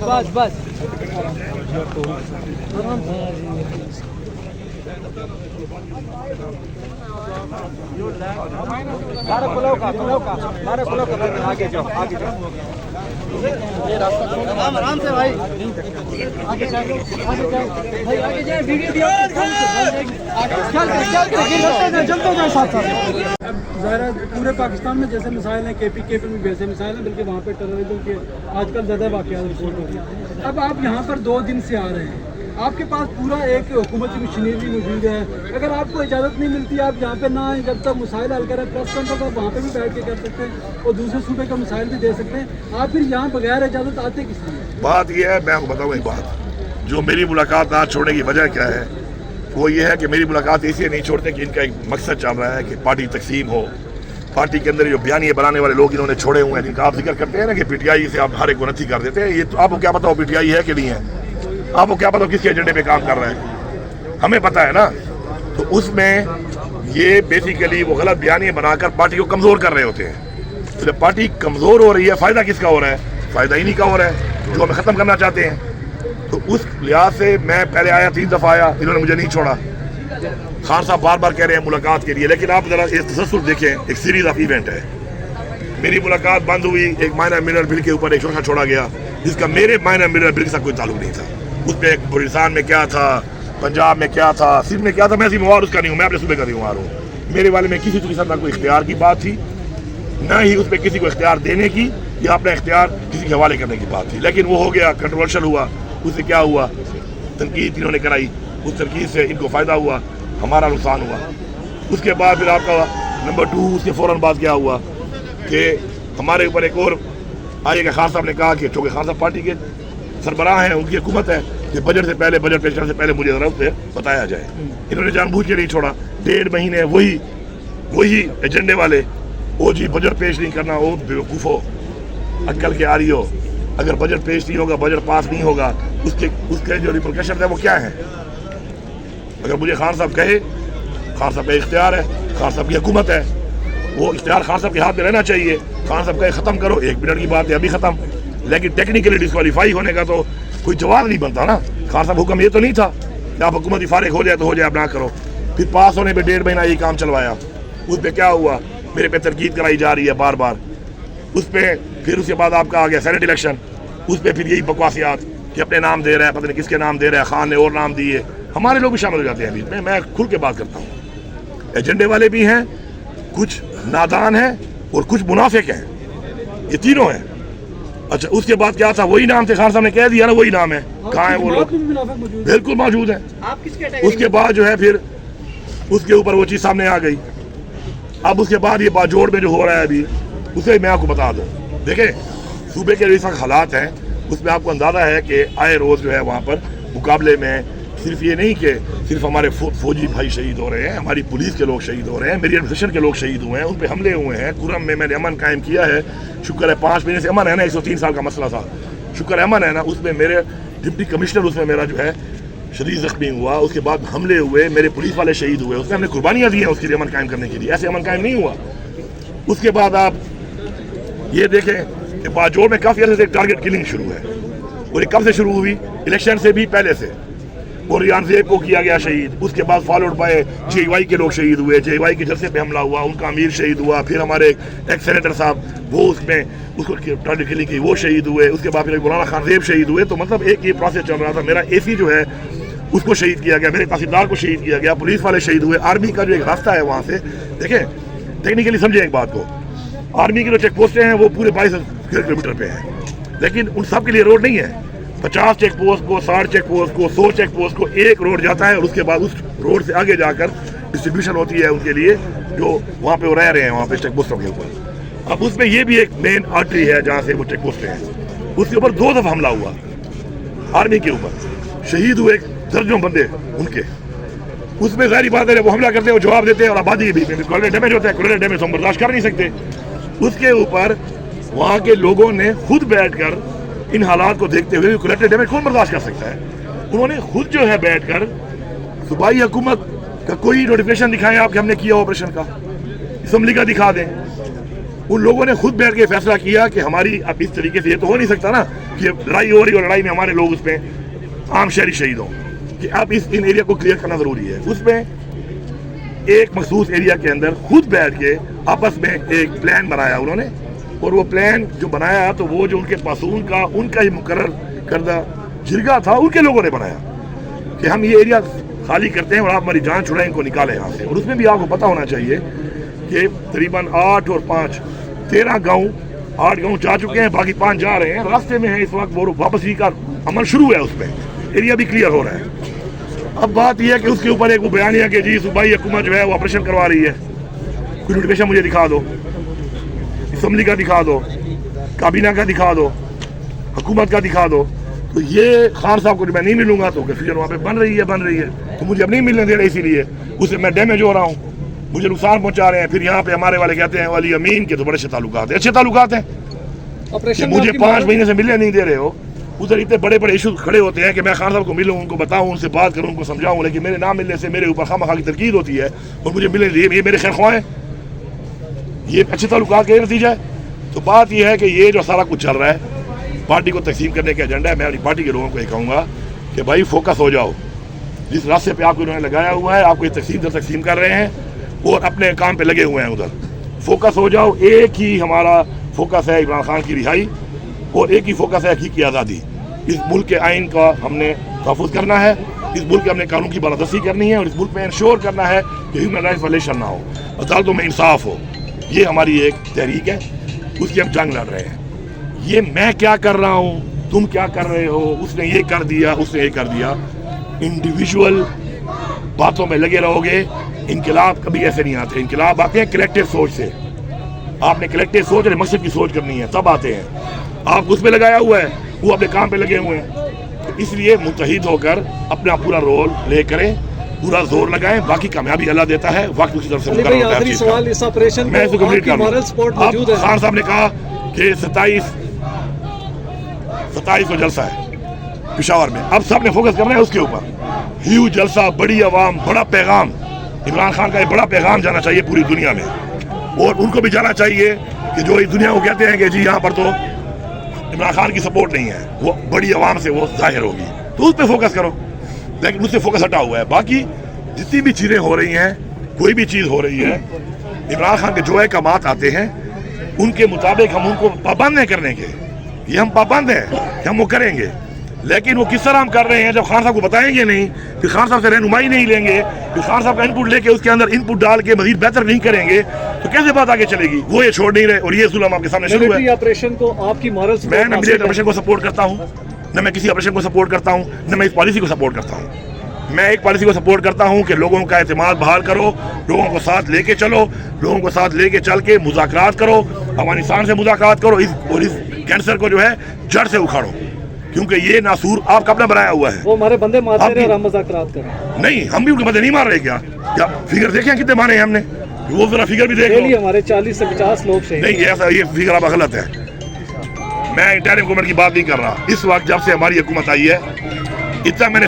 بس بس آگے جاؤ آگے جاؤ آرام سے بھائی آگے جائیں ویڈیو ظاہر ہے پورے پاکستان میں جیسے مسائل ہیں کے پی میں بھی ویسے مسائل ہیں، بلکہ وہاں پہ ٹیررزم کے آج کل زیادہ واقعات رپورٹ ہو رہی ہیں۔ اب آپ یہاں پر 2 دن سے آ رہے ہیں، آپ کے پاس پورا ایک حکومتی مشینری موجود ہے، اگر آپ کو اجازت نہیں ملتی آپ یہاں پہ نہ آئیں، جب تک مسائل حل کریں پریس کانفرنس آپ وہاں پہ بھی بیٹھ کے کر سکتے ہیں اور دوسرے صوبے کا مسائل بھی دے سکتے ہیں، آپ پھر یہاں بغیر اجازت آتے کس لیے؟ بات یہ ہے، میں آپ کو بتاؤں ایک بات، جو میری ملاقات نہ چھوڑنے کی وجہ کیا ہے، وہ یہ ہے کہ میری ملاقات اس لیے نہیں چھوڑتے کہ ان کا ایک مقصد چل رہا ہے کہ پارٹی تقسیم ہو، پارٹی کے اندر جو بیانیے بنانے والے لوگ انہوں نے چھوڑے ہوئے ہیں، جن کا آپ ذکر کرتے ہیں نا کہ پی ٹی آئی سے آپ ہر ایک کو نتھی کر دیتے ہیں، یہ تو آپ کو کیا پتا ہو پی ٹی آئی ہے کہ نہیں ہے، آپ کو کیا پتا ہو کس کے ایجنڈے پہ کام کر رہے ہیں، ہمیں پتا ہے نا۔ تو اس میں یہ بیسیکلی وہ غلط بیانیے بنا کر پارٹی کو کمزور کر رہے ہوتے ہیں، تو جب پارٹی کمزور ہو رہی ہے فائدہ کس کا ہو رہا ہے؟ فائدہ انہی کا ہو رہا ہے جو ہمیں ختم کرنا چاہتے ہیں۔ تو اس لحاظ سے میں پہلے آیا 3 دفعہ آیا، انہوں نے مجھے نہیں چھوڑا، خان صاحب بار بار کہہ رہے ہیں ملاقات کے لیے، لیکن آپ ذرا ایک تسلسل دیکھیں، ایک سیریز آف ایونٹ ہے، میری ملاقات بند ہوئی، ایک مائنر منرل بل کے اوپر ایک شوشہ چھوڑا گیا جس کا میرے مائنر منرل بل کے ساتھ کوئی تعلق نہیں تھا، اس پہ ایک بلوچستان میں کیا تھا، پنجاب میں کیا تھا، سندھ میں کیا تھا، میں ذمہ وار اس کا نہیں ہوں، میں اپنے صوبے کا ذمہ وار ہوں، میرے والے میں کسی قسم کا کوئی اختیار کی بات تھی، نہ ہی اس پہ کسی کو اختیار دینے کی یا اپنا اختیار کسی کے حوالے کرنے کی بات تھی، لیکن وہ ہو گیا، کنٹروورشل ہوا، اس سے کیا ہوا، تنقید انہوں نے کرائی، اس تنقید سے ان کو فائدہ ہوا، ہمارا نقصان ہوا۔ اس کے بعد پھر آپ کا نمبر 2 اس کے فوراً بعد کیا ہوا کہ ہمارے اوپر ایک اور آئے کہ خان صاحب نے کہا کہ چونکہ خان صاحب پارٹی کے سربراہ ہیں، ان کی حکومت ہے، کہ بجٹ سے پہلے، بجٹ پیش کرنے سے پہلے مجھے ذرا اس پہ بتایا جائے۔ انہوں نے جان بوجھ کے نہیں چھوڑا، 1.5 مہینے وہی ایجنڈے والے، وہ جی بجٹ پیش نہیں کرنا، وہ بیوقوف ہو، عقل کے آ رہی ہو، اگر بجٹ پیش نہیں ہوگا، بجٹ پاس نہیں ہوگا، اس کے جو ریپرکیشن ہے وہ کیا ہے؟ اگر مجھے خان صاحب کہے، خان صاحب کا اختیار ہے، خان صاحب کی حکومت ہے، وہ اختیار خان صاحب کے ہاتھ میں رہنا چاہیے، خان صاحب کہے ختم کرو، 1 منٹ کی بات ہے ابھی ختم، لیکن ٹیکنیکلی ڈسکوالیفائی ہونے کا تو کوئی جواب نہیں بنتا نا۔ خان صاحب حکم یہ تو نہیں تھا کہ آپ حکومتی فارغ ہو جائے تو ہو جائے، اب نہ کرو، پھر پاس ہونے پہ 1.5 مہینہ یہ کام چلوایا، اس پہ کیا ہوا، میرے پہ تنقید کرائی جا رہی ہے بار بار، اس پہ پھر اس کے بعد آپ کا آ گیا سینٹ الیکشن، اس پہ پھر یہی بکواسیات کہ اپنے نام دے رہا ہے، پتہ نہیں کس کے نام دے رہا ہے، خان نے اور نام دیے، ہمارے لوگ بھی شامل ہو جاتے ہیں بیچ میں کھل کے بات کرتا ہوں، ایجنڈے والے بھی ہیں، کچھ نادان ہیں اور کچھ منافق ہیں، یہ تینوں ہیں۔ اچھا اس کے بعد کیا تھا، وہی نام تھے، خان صاحب نے کہہ دیا نا وہی نام ہے، کہاں ہیں وہ لوگ؟ بالکل موجود ہیں۔ اس کے بعد جو ہے پھر اس کے اوپر وہ چیز سامنے آ گئی، اب اس کے بعد یہ بات جوڑ میں جو ہو رہا ہے ابھی، اسے میں آپ کو بتا دوں، دیکھیں صوبے کے اس وقت حالات ہیں، اس میں آپ کو اندازہ ہے کہ آئے روز جو ہے وہاں پر مقابلے میں صرف یہ نہیں کہ صرف ہمارے فوجی بھائی شہید ہو رہے ہیں، ہماری پولیس کے لوگ شہید ہو رہے ہیں، میری ایڈمنسٹریشن کے لوگ شہید ہوئے ہیں، ان پہ حملے ہوئے ہیں، کرم میں نے امن قائم کیا ہے، شکر ہے 5 مہینے سے امن ہے نا، 103 سال کا مسئلہ تھا، شکر امن ہے نا، اس میں میرے ڈپٹی کمشنر اس میں میرا جو ہے شدید زخمی ہوا، اس کے بعد حملے ہوئے، میرے پولیس والے شہید ہوئے، اس میں ہم نے قربانیاں دی ہیں اس کے لیے امن قائم کرنے کے لیے، ایسے امن قائم نہیں ہوا۔ اس کے بعد آپ یہ دیکھیں کہ باجوڑ میں کافی عرصے سے ٹارگٹ کلنگ شروع ہے، اور یہ کب سے شروع ہوئی؟ الیکشن سے بھی پہلے سے، اور ریان زیب کو کیا گیا شہید، اس کے بعد فالوڈ بائی جے وائی کے لوگ شہید ہوئے، جے وائی کے جلسے پہ حملہ ہوا، ان کا امیر شہید ہوا، پھر ہمارے ایک سینیٹر صاحب وہ اس میں اس کو ٹارگٹ کلنگ کی وہ شہید ہوئے، اس کے بعد پھر مولانا خان زیب شہید ہوئے، تو مطلب ایک یہ پروسیس چل رہا تھا۔ میرا اے سی جو ہے اس کو شہید کیا گیا، میرے تحصیلدار کو شہید کیا گیا، پولیس والے شہید ہوئے، آرمی کا جو ایک راستہ ہے وہاں سے، دیکھیں ٹیکنیکلی سمجھیں ایک بات کو، آرمی کی جو چیک پوسٹیں ہیں وہ پورے 22 کلومیٹر پہ ہیں، لیکن ان سب کے لیے روڈ نہیں ہے، 50 چیک پوسٹ کو، 60 چیک پوسٹ کو، 100 چیک پوسٹ کو ایک روڈ جاتا ہے، اور اس کے بعد اس روڈ سے آگے جا کر ڈسٹریبیوشن ہوتی ہے ان کے لیے جو وہاں پہ وہ رہ رہے ہیں وہاں پہ چیک پوسٹوں کے اوپر۔ اب اس میں یہ بھی ایک مین آرٹری ہے جہاں سے وہ چیک پوسٹیں ہیں، اس کے اوپر 2 دفعہ حملہ ہوا آرمی کے اوپر، شہید ہوئے درجنوں بندے ان کے، اس میں ظاہری بات ہے وہ حملہ کرتے ہیں، وہ جواب دیتے ہیں، اور آبادی بھی کولیٹرل ڈیمیج ہوتا ہے، کولیٹرل ڈیمیج ہم برداشت کر نہیں سکتے۔ اس کے اوپر وہاں کے لوگوں نے خود بیٹھ کر ان حالات کو دیکھتے ہوئے کولیٹرل ڈیمیج کون برداشت کر سکتا ہے، انہوں نے خود جو ہے بیٹھ کر صوبائی حکومت کا کوئی نوٹیفکیشن دکھائیں آپ کہ ہم نے کیا آپریشن کا، اسمبلی کا دکھا دیں. ان لوگوں نے خود بیٹھ کے فیصلہ کیا کہ ہماری اب اس طریقے سے یہ تو ہو نہیں سکتا نا کہ لڑائی ہو رہی اور لڑائی میں ہمارے لوگ اس پہ عام شہری شہید ہوں, کہ اب ان ایریا کو کلیئر کرنا ضروری ہے. اس میں ایک مخصوص ایریا کے اندر خود بیٹھ کے آپس میں ایک پلان بنایا انہوں نے, اور وہ پلان جو بنایا تو وہ جو ان کے پاسون کا ان کا ہی مقرر کردہ جرگہ تھا ان کے لوگوں نے بنایا کہ ہم یہ ایریا خالی کرتے ہیں اور آپ ہماری جان چھڑائیں, ان کو نکالیں یہاں سے. اور اس میں بھی آپ کو پتہ ہونا چاہیے کہ تقریباً 8 اور 5 13 گاؤں 8 گاؤں جا چکے ہیں, باقی 5 جا رہے ہیں, راستے میں ہیں اس وقت. وہ واپسی کا عمل شروع ہے, اس میں ایریا بھی کلیئر ہو رہا ہے. اب بات یہ ہے کہ اس کے اوپر ایک وہ بیانیہ کہ جی صوبائی حکومت جو ہے وہ آپریشن کروا رہی ہے. کوئی نوٹیفیکیشن مجھے دکھا دو, اسمبلی کا دکھا دو, کابینہ کا دکھا دو, حکومت کا دکھا دو. تو یہ خان صاحب کو جو میں نہیں ملوں گا تو کنفیوژن وہاں پہ بن رہی ہے تو مجھے اب نہیں ملنے دے رہے, اسی لیے اس سے میں ڈیمیج ہو رہا ہوں, مجھے نقصان پہنچا رہے ہیں. پھر یہاں پہ ہمارے والے کہتے ہیں ولی امین کے تو بڑے اچھے تعلقات ہیں, اچھے تعلقات ہیں کہ مجھے 5 مہینے سے ملنے نہیں دے رہے ہو. ادھر اتنے بڑے بڑے ایشوز کھڑے ہوتے ہیں کہ میں خان صاحب کو ملوں, ان کو بتاؤں, ان سے بات کروں, ان کو سمجھاؤں, لیکن میرے نہ ملنے سے میرے اوپر خواہ کی تنقید ہوتی ہے اور مجھے ملنے دیے. یہ میرے خیر خواہ ہیں, یہ اچھے تعلقات کا نتیجہ ہے. تو بات یہ ہے کہ یہ جو سارا کچھ چل رہا ہے پارٹی کو تقسیم کرنے کا ایجنڈا ہے. میں اپنی پارٹی کے لوگوں کو یہ کہوں گا کہ بھائی فوکس ہو جاؤ. جس راستے پہ آپ کو انہوں نے لگایا ہوا ہے, آپ کو یہ تقسیم کر رہے ہیں اور اپنے کام پہ لگے ہوئے ہیں, ادھر فوکس ہو جاؤ. ایک ہی ہمارا فوکس ہے عمران خان کی رہائی, اور ایک ہی فوکس ہے حقیقی آزادی. اس ملک کے آئین کا ہم نے تحفظ کرنا ہے, اس ملک کے ہم نے قانون کی بالادستی کرنی ہے, اور اس ملک میں انشور کرنا ہے کہ ہیومن رائٹس وائلیشن نہ ہو, عدالتوں میں انصاف ہو. یہ ہماری ایک تحریک ہے, اس کی ہم جنگ لڑ رہے ہیں. یہ میں کیا کر رہا ہوں, تم کیا کر رہے ہو, اس نے یہ کر دیا, اس نے یہ کر دیا, انڈیویجول باتوں میں لگے رہو گے. انقلاب کبھی ایسے نہیں آتے, انقلاب آتے ہیں کلیکٹیو سوچ سے. آپ نے کلیکٹیو سوچ اور مقصد کی سوچ کرنی ہے, تب آتے ہیں. آپ اس پہ لگایا ہوا ہے, وہ اپنے کام پہ لگے ہوئے ہیں. اس لیے متحد ہو کر اپنا پورا رول لے کریں, پورا زور لگائیں. باقی کامیابی اللہ دیتا ہے, وقت اسی طرف سے مقرر ہوتا ہے. آخری سوال, اس آپریشن میں اس کو کمپلیٹ کر مورل سپورٹ موجود ہے. خان صاحب نے کہا کہ 27 کو جلسہ ہے پشاور میں, اب سب نے فوکس کرنا ہے اس کے اوپر. ہیوج جلسہ, بڑی عوام, بڑا پیغام. عمران خان کا ایک بڑا پیغام جانا چاہیے پوری دنیا میں, اور ان کو بھی جانا چاہیے کہ جو اس دنیا کو کہتے ہیں کہ جی یہاں پر تو عمران خان کی سپورٹ نہیں ہے, وہ بڑی عوام سے وہ ظاہر ہوگی. تو اس پہ فوکس کرو, لیکن اس سے فوکس ہٹا ہوا ہے. باقی جتنی بھی چیزیں ہو رہی ہیں, کوئی بھی چیز ہو رہی ہے, عمران خان کے جو احکامات آتے ہیں ان کے مطابق ہم ان کو پابند ہیں کرنے کے. یہ ہم پابند ہیں کہ ہم وہ کریں گے, لیکن وہ کس طرح ہم کر رہے ہیں جب خان صاحب کو بتائیں گے نہیں, پھر خان صاحب سے رہنمائی نہیں لیں گے, پھر خان صاحب کا انپٹ لے کے اس کے اندر انپٹ ڈال کے مزید بہتر نہیں کریں گے, تو کیسے بات آگے چلے گی. وہ یہ چھوڑ نہیں رہے, اور یہ ظلم آپ کے سامنے شروع ہے. آپریشن کو آپ کی مورل میں نہ ملٹری آپریشن کو سپورٹ کرتا ہوں, نہ میں کسی آپریشن کو سپورٹ کرتا ہوں, نہ میں اس پالیسی کو سپورٹ کرتا ہوں. میں ایک پالیسی کو سپورٹ کرتا ہوں کہ لوگوں کا اعتماد بحال کرو, لوگوں کو ساتھ لے کے چلو, لوگوں کو ساتھ لے کے چل کے مذاکرات کرو, افغانستان سے مذاکرات کرو, اور اس کینسر کو جو ہے جڑ سے اکھاڑو, کیونکہ یہ ناسور آپ کا اپنا بنایا ہوا ہے. وہ ہمارے بندے مارتے رہے اور ہم مذاکرات کریں. نہیں, ہم بھی ان کے بندے نہیں مار رہے. کیا فگر دیکھیں کتنے مارے ہیں ہم نے, وہ ذرا فگر بھی دیکھ لو. ہمارے 40 سے 50 لوگ شہید. نہیں, ایسا یہ فگر آپ غلط ہے. میں انٹرم حکومت کی بات نہیں کر رہا. اس وقت جب سے ہماری حکومت آئی ہے اتنا میں نے